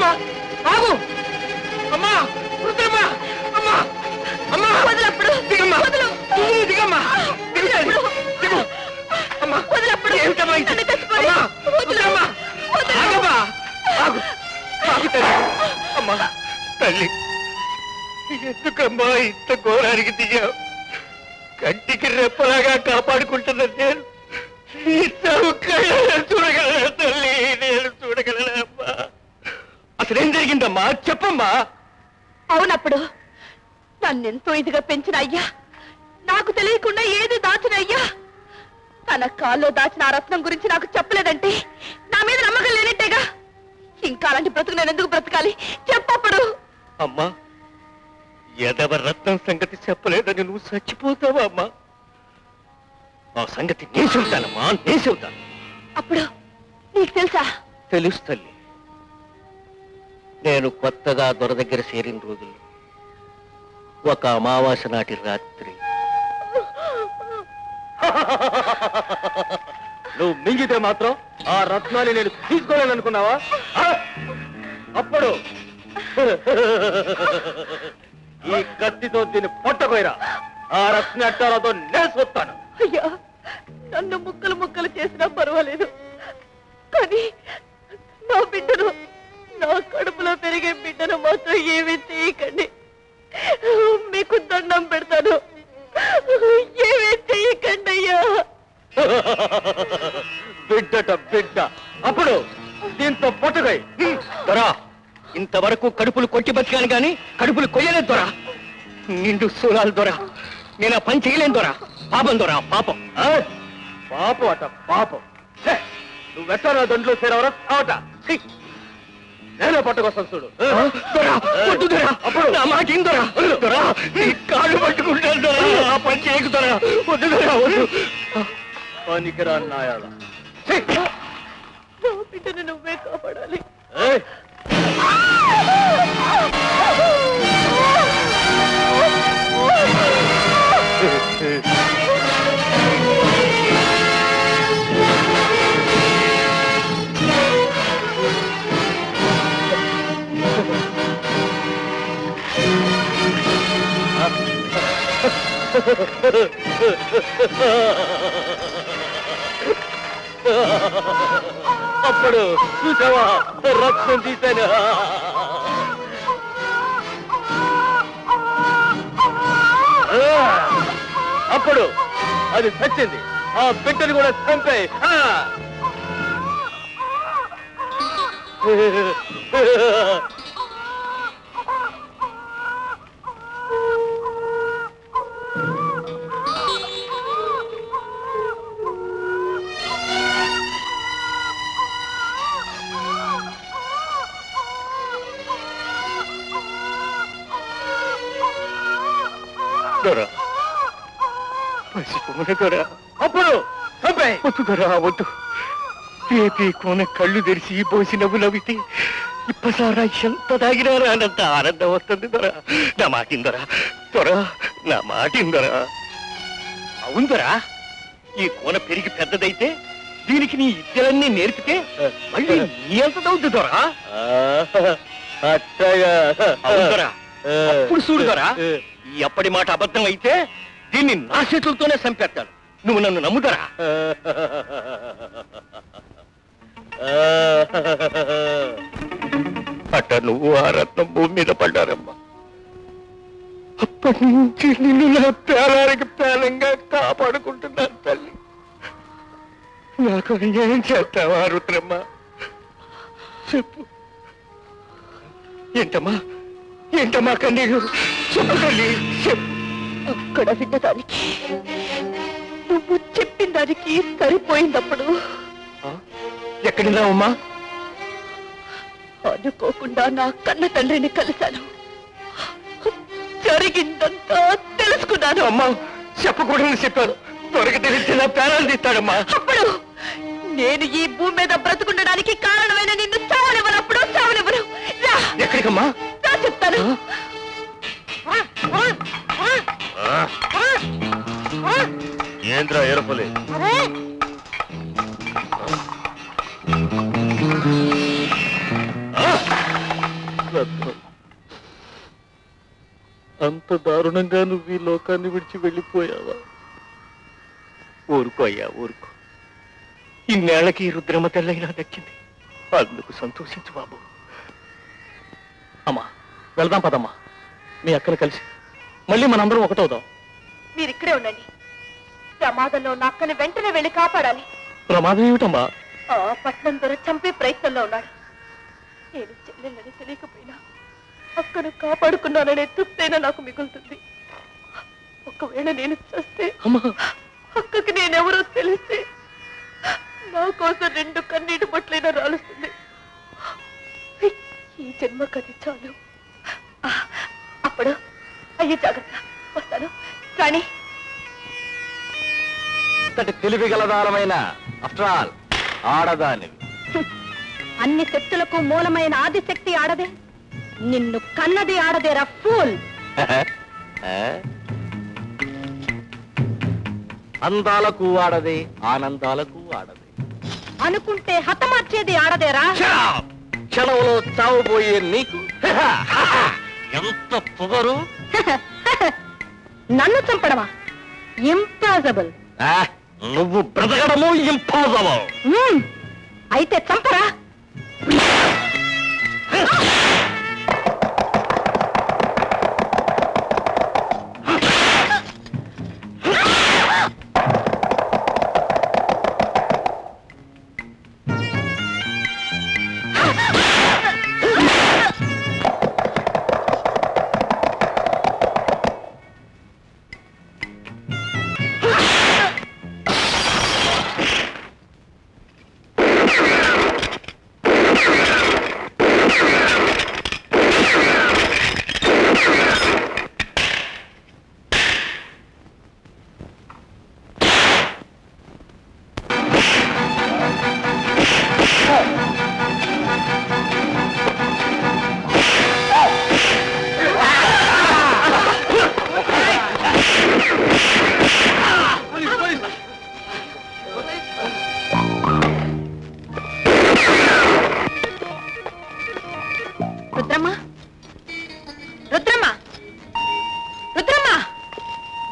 రుద్రమ్మ ఆగు అమ్మా రుద్రమ్మ అమ్మా అమ్మా వదలప్పుడు దిగమ్మా దిగమ్మా దిగు అమ్మా వదలప్పుడు ఏమిటమ్మా అమ్మా రుద్రమ్మ ఆగమ్మా ఆగు ఆగు తల్లి అమ్మా తల్లి ఎందుకమ్మా ఇంత ఘోరానికి దిగావు కంటికి రెప్పలాగా కాపాడుకుంటున్నా నేను చూడగలనా తల్లి నేను చూడగలనా అమ్మా అసలేం జరిగిందమ్మా చెప్పమ్మా అవునప్పుడు నన్నెంతో ఇదిగా పెంచిన అయ్యా నాకు తెలియకుండా ఏది దాచిన అయ్యా తన కాల్లో దాచిన ఆ రత్నం గురించి నాకు చెప్పలేదంటే నా మీద నమ్మకం లేనట్టేగా ఇంకా అలాంటి బ్రతుకు నేను ఎందుకు బ్రతకాలి చెప్పప్పుడు అమ్మా ఎదవ రత్నం సంగతి చెప్పలేదని నువ్వు చచ్చిపోతావా అమ్మా ఆ సంగతి నేను చెబుతానమ్మా నేను చెబుతాను అప్పుడు నీకు తెలుసా తెలుసు తల్లి నేను కొత్తగా దొర దగ్గర చేరిన రోజుల్లో ఒక అమావాస్య నాటి రాత్రి నువ్వు మింగితే మాత్రం ఆ రత్నాన్ని నేను తీసుకోలేననుకున్నావా అప్పుడు ఈ కత్తితో దీన్ని పొట్టపోయిరా ఆ రత్నాలతో నేసొత్తాను అయ్యా నన్ను ముక్కలు ముక్కలు చేసినా పర్వాలేదు కానీ నా బిడ్డను నా కడుపులో పెరిగే బిడ్డను మాత్రం ఏమీ చేయకండి మీకు దండం పెడతాను ఏమీ చేయకండి అయ్యా బిడ్డట బిడ్డ అప్పుడు దీంతో పొట్టగై దొరా ఇంతవరకు కడుపులు కొట్టి బతికాను గాని కడుపులు కొయ్యలేదు దొరా నిండు సూరాలు దొరా నేను ఆ పని చేయలేను దొరా పాపం దొరా పాపం పాపం అట పాపం నువ్వెట్టా దొంట్లో చేరవరా అవట నేనే పట్టుకొస్తాను చూడు అప్పుడు నా మాట దొరా దొరా నీ కాళ్ళు పట్టుకుంటాను దొరా ఆ పని చేయకు దొరా వద్దు దొరా వద్దు పనికిరా నాయాల నా బిడ్డను నువ్వే కాపాడాలి అప్పుడు చూసావా రక్తం తీశాను అప్పుడు అది చచ్చింది ఆ బిడ్డను కూడా చంపే దొరా పసిపోన దొరా అప్పుడు వద్దు దొరా వద్దు రేపీ కోన కళ్ళు తెరిచి పోసి నవ్వు నవ్వితే ఇప్పసారా ఎంత తాగినారా అన్నంత ఆనందం వస్తుంది దొరా నా మాటిందరా దొరా నా మాటిందరా అవును దొరా ఈ కోన పెరిగి పెద్దదైతే దీనికి నీ విద్యలన్నీ నేర్పితే మళ్ళీ నీ ఎంత అవుద్ది దొరా అట్టగా అవును దొరా అప్పుడు చూడు దొరా ఈ అప్పటి మాట అబద్ధం అయితే దీన్ని నా చేతులతోనే చంపేస్తాను నువ్వు నన్ను నమ్ముదరా అట్ట నువ్వు ఆ రత్నం భూమి మీద పడ్డారమ్మా అప్పటి నుంచి నిన్ను నా పేలానికి పేలంగా కాపాడుకుంటున్నాను తల్లి నాకు ఏం చేస్తావా రుద్రమ్మ చెప్పు ఏంటమ్మా కన్నీళ్ళు చెప్పు తల్లి చెప్పు అక్కడ విన్నదానికి నువ్వు చెప్పిన దానికి సరిపోయిందప్పుడు ఎక్కడిన్నావమ్మా అనుకోకుండా నా కన్న తండ్రిని కలిశాను జరిగిందంతా తెలుసుకున్నాను అమ్మా చెప్పకూడదని చెప్పాను త్వరగా తెలిస్తే నా ప్రాణాలు తీస్తాడమ్మా అప్పుడు నేను ఈ భూమి మీద బ్రతుకుండడానికి కారణమైన నిన్ను చావనివ్వనప్పుడు చావనివ్వను ఎక్కడికమ్మా చెప్తాను ఏంద్రా ఏరపలే అంత దారుణంగా నువ్వు ఈ లోకాన్ని విడిచి వెళ్ళిపోయావా? ఊరుకో అయ్యా, ఊరుకో. ఇన్నేళ్లకి రుద్రమ్మ తెల్లైనా దక్కింది, అందుకు సంతోషించు బాబు. అమ్మా, వెళ్దాం పదమ్మా. మీ అక్కను కలిసి మళ్ళీ మనందరం ఒకటవుదాం. మీరు ఇక్కడే ఉండండి. ప్రమాదంలో ఉన్న అక్కని వెంటనే వెళ్ళి కాపాడాలి. ప్రమాదం ఏమిటమ్మా? ఆ పట్నం దొర చంపే ప్రయత్నంలో ఉన్నాడు. నేను చెల్లెళ్ళని తెలియకపోయినా అక్కను కాపాడుకున్నాననే తృప్తైనా నాకు మిగులుతుంది. ఒకవేళ నేను చస్తే అక్కకి నేనెవరో తెలిస్తే నా కోసం 2 కన్నీటి బొట్లైనా రాలుస్తుంది. ఈ జన్మ కది చాలు. అప్పుడు అయ్యో జాగ్రత్త, వస్తాను. రాణి తెలివి గలదారమైన ఆఫ్టర్ ఆల్ ఆడదానివి. అన్ని శక్తులకు మూలమైన ఆదిశక్తి ఆడదే. నిన్ను కన్నది ఆడదేరా ఫూల్. అందాలకు ఆడదే, ఆనందాలకు ఆడదే. అనుకుంటే హతమార్చేది ఆడదేరా. క్షణంలో చావబోయే నీకు ఎంత పొగరు! నన్ను చంపడమా? ఇంపాసిబుల్. నువ్వు బ్రతకడము ఇంపాసిబుల్. అయితే చంపరా.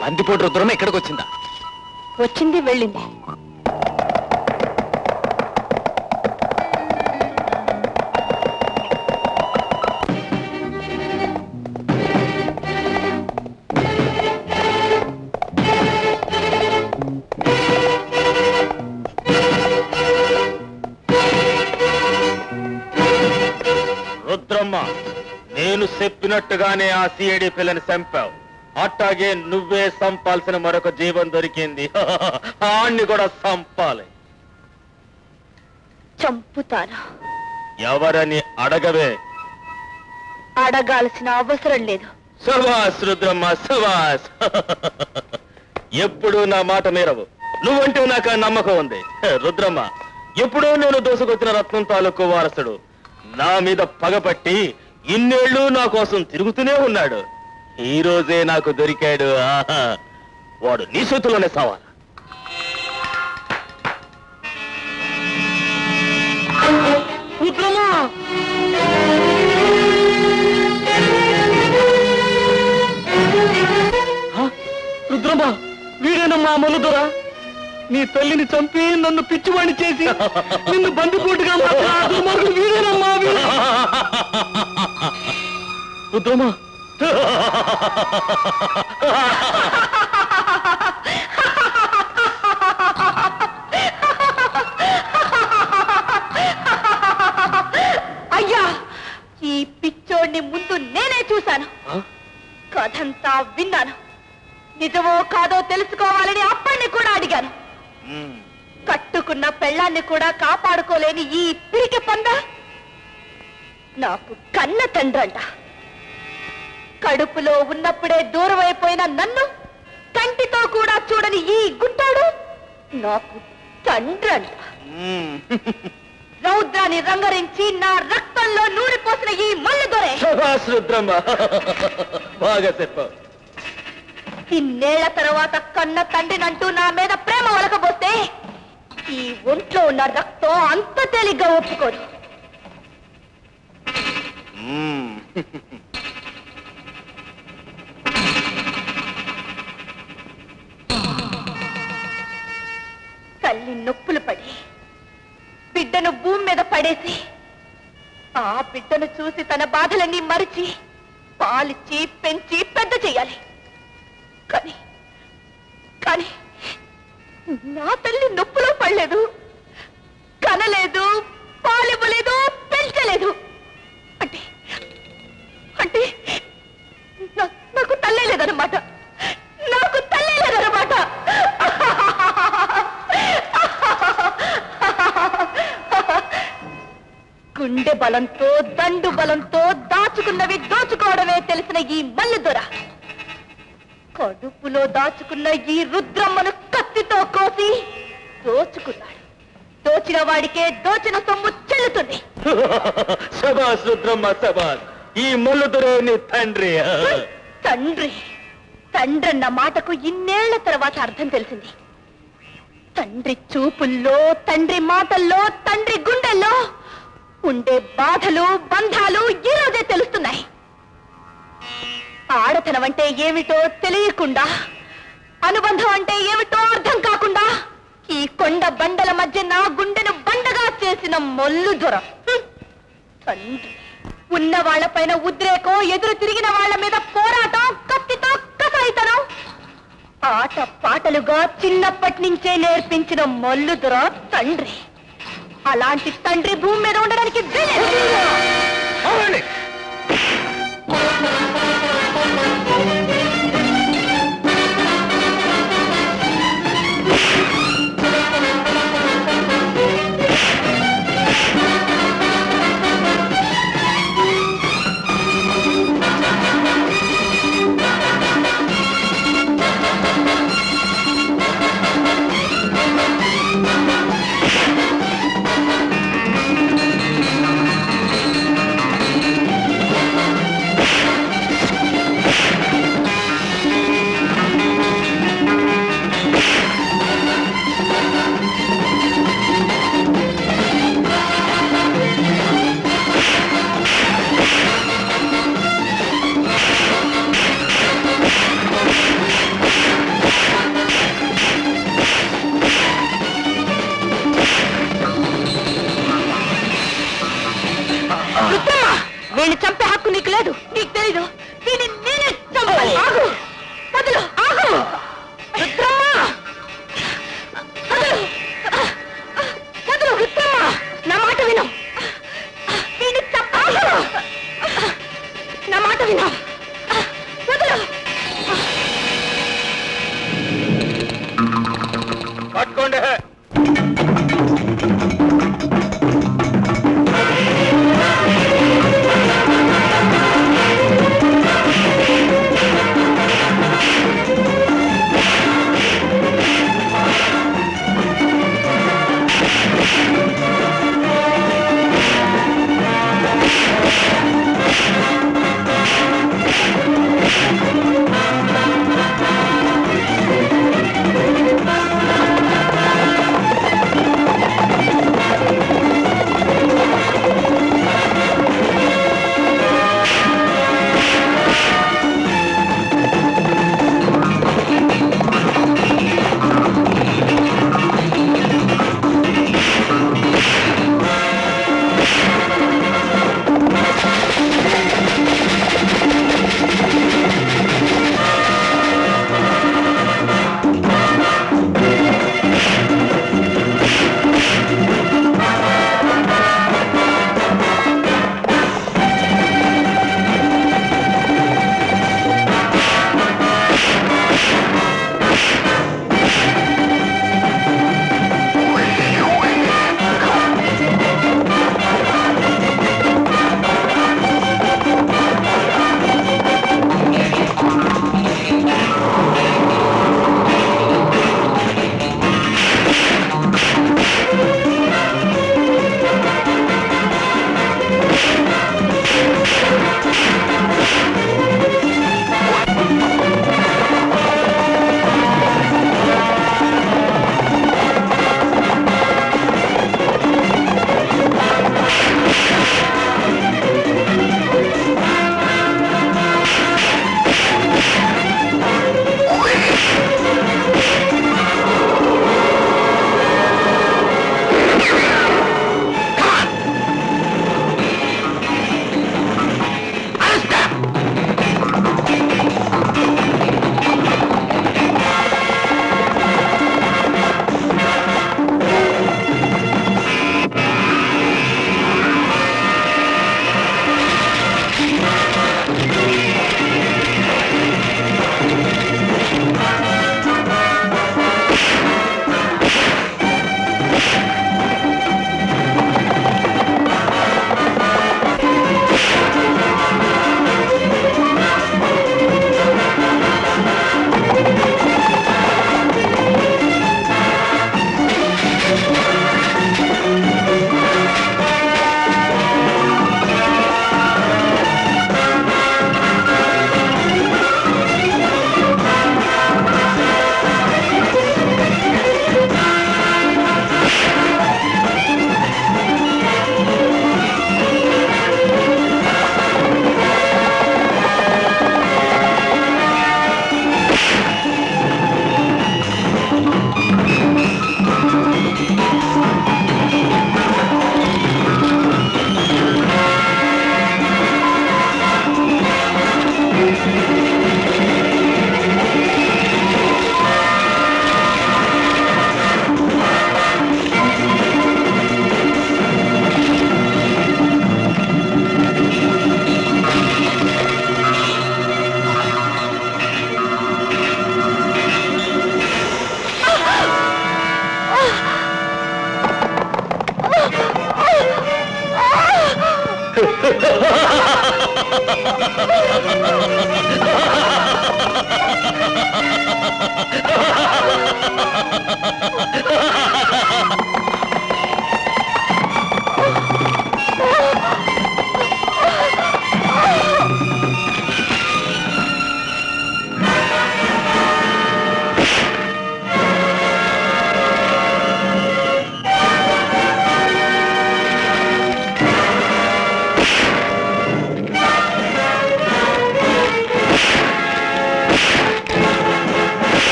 బందిపోటు రుద్రమ్మ ఎక్కడికి వచ్చిందా? వచ్చింది, వెళ్ళింది. రుద్రమ్మ, నేను చెప్పినట్టుగానే ఆ సిఐడి పిల్లని చంపావు. అట్టాగే నువ్వే సంపాల్సిన మరొక జీవం దొరికింది. ఆణ్ణి కూడా సంపాలి. చంపుతాను. ఎవరని అడగవే. అడగాల్సిన అవసరం లేదు. సుభాష్ రుద్రమ్మ, సుభాష్. ఎప్పుడు నా మాట మీరవు. నువ్వంటే నాకు ఆ నమ్మకం ఉంది. రుద్రమ్మ, ఎప్పుడూ నేను దోసుకొచ్చిన రత్నం తాలూకు వారసుడు నా మీద పగపట్టి ఇన్నేళ్లు నా కోసం తిరుగుతూనే ఉన్నాడు. ఈ రోజే నాకు దొరికాడు. వాడు నీ చేతుల్లోనే సావాలి. రుద్రమ్మ, వీడేనమ్మా మలుదొర. నీ తల్లిని చంపి నన్ను పిచ్చివాణ్ణి చేసి నిన్ను బందిపోటుగా మార్చిన వీడేనమ్మా. రుద్రమ్మ, అయ్యా, ఈ పిచ్చోడిని ముందు నేనే చూశాను. కథంతా విన్నాను. నిజమో కాదో తెలుసుకోవాలని అప్పటిని కూడా అడిగాను. కట్టుకున్న పెళ్ళాన్ని కూడా కాపాడుకోలేని ఈ పిరికి పంద నాకు కన్న తండ్రంట. కడుపులో ఉన్నప్పుడే దూరం అయిపోయిన నన్ను కంటితో కూడా చూడని ఈ గుంటాడు నాకు తండ్రంట. రౌద్రాన్ని రంగరించి నా రక్తంలో నూరిపోసిన ఈ మల్లు దొరే. బాగా చెప్పావు. ఇన్నేళ్ల తర్వాత కన్న తండ్రినంటూ నా మీద ప్రేమ ఒలకబోతే ఈ ఒంట్లో ఉన్న రక్తం అంత తేలిగ్గా ఒప్పుకోదు. చూసి తన బాధలన్నీ మరిచి పాలిచ్చి పెంచి పెద్ద చెయ్యాలి. కానీ కానీ నా తల్లి నొప్పులో పడలేదు, కనలేదు, పాలివ్వలేదు, పెంచలేదు. అంటే అంటే నాకు తల్లే లేదన్నమాట, నాకు తల్లే లేదన్నమాట. గుండె బలంతో దండు బలంతో దాచుకున్నవి దోచుకోవడమే తెలిసిన ఈ మల్లిదొర కడుపులో దాచుకున్న ఈ రుద్రమ్మను కత్తితో కోసి దోచుకున్నాడు. దోచిన వాడికే దోచిన సొమ్ము చెల్లుతుంది. సబాస్ రుద్రమ్మ సబాస్. ఈ మల్లుదొర నీ తండ్రి. తండ్రి తండ్రన్న మాటకు ఇన్నేళ్ల తర్వాత అర్థం తెలిసింది. తండ్రి చూపుల్లో, తండ్రి మాటల్లో, తండ్రి గుండెల్లో ఉండే బాధలు బంధాలు ఈ రోజే తెలుస్తున్నాయి. ఆడతనం అంటే ఏమిటో తెలియకుండా, అనుబంధం అంటే ఏమిటో అర్థం కాకుండా ఈ కొండ బండల మధ్య నా గుండెను బండగా చేసిన మల్లుదొర తండ్రి. ఉన్న వాళ్లపైన ఉద్రేకం, ఎదురు తిరిగిన వాళ్ల మీద పోరాటం, కత్తితో కసాయితనం ఆట పాటలుగా చిన్నప్పటి నుంచే నేర్పించిన మల్లుదొర తండ్రి. అలాంటి తండ్రి భూమి మీద ఉండడానికి వీడిని చంపే హక్కు నీకు లేదు. నీకు తెలీదు. వీడిని నేనే చంపాలి. ఆగు, వదులు, ఆగు. రుద్రమ్మ, వదులు, వదులు. రుద్రమ్మ, నా మాట విను. వీడిని చంపాలి. నా మాట విను. వదులు. పట్టుకోండి.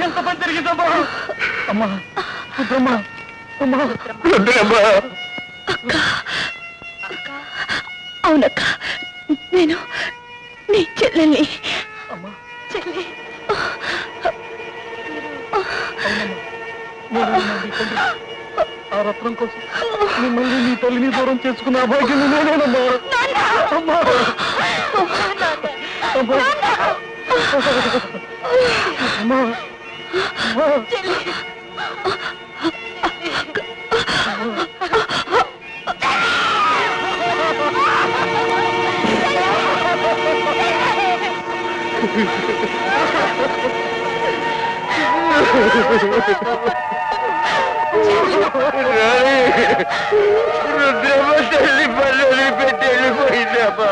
ఎంత పని జరిగిందమ్మా? అమ్మా రుద్రమ్మ, అమ్మా అవునక్క, నేను నీ చెల్లెల్ని. చెల్లి, ఆ రత్నం కోసం మిమ్మల్ని నీ తల్లిని దూరం చేసుకున్న భాగ్యం నేనేనమ్మా. అమ్మా అమ్మా రుద్రమ్మ తల్లి పనులు పెట్టి వెళ్ళిపోయిందమ్మా.